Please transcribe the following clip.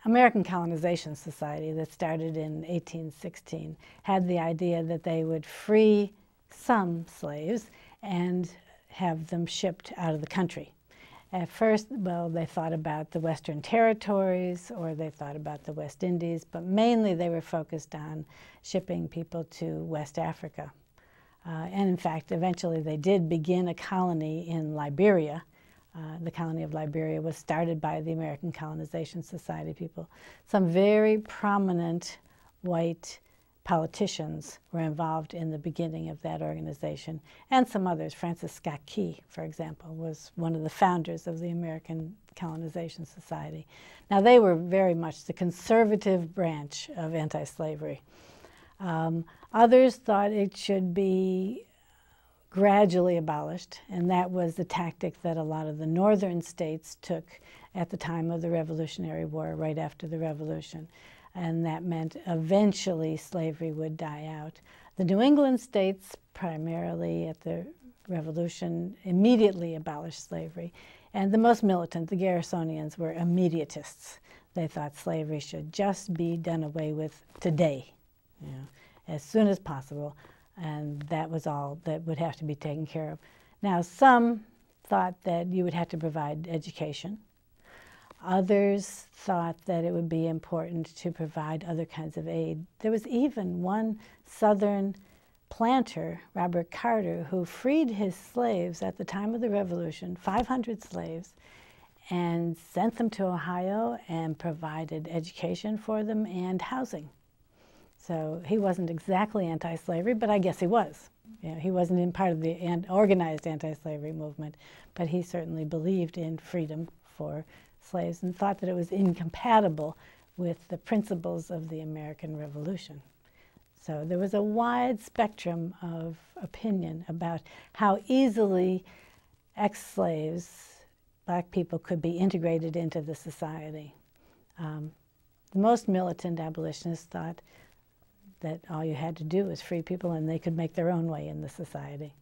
American Colonization Society that started in 1816 had the idea that they would free some slaves and have them shipped out of the country. At first, well, they thought about the Western Territories or they thought about the West Indies, but mainly they were focused on shipping people to West Africa. And in fact, eventually they did begin a colony in Liberia. The colony of Liberia was started by the American Colonization Society people. Some very prominent white politicians were involved in the beginning of that organization, and some others. Francis Scott Key, for example, was one of the founders of the American Colonization Society. Now, they were very much the conservative branch of anti-slavery. Others thought it should be gradually abolished, and that was the tactic that a lot of the northern states took at the time of the Revolutionary War, right after the Revolution. And that meant eventually slavery would die out. The New England states, primarily at the Revolution, immediately abolished slavery. And the most militant, the Garrisonians, were immediatists. They thought slavery should just be done away with today, as soon as possible. And that was all that would have to be taken care of. Now, some thought that you would have to provide education. Others thought that it would be important to provide other kinds of aid. There was even one Southern planter, Robert Carter, who freed his slaves at the time of the Revolution, 500 slaves, and sent them to Ohio and provided education for them and housing. So he wasn't exactly anti-slavery, but I guess he was. He wasn't in part of the organized anti-slavery movement, but he certainly believed in freedom for slaves and thought that it was incompatible with the principles of the American Revolution. So there was a wide spectrum of opinion about how easily ex-slaves, black people, could be integrated into the society. The most militant abolitionists thought that all you had to do was free people and they could make their own way in the society.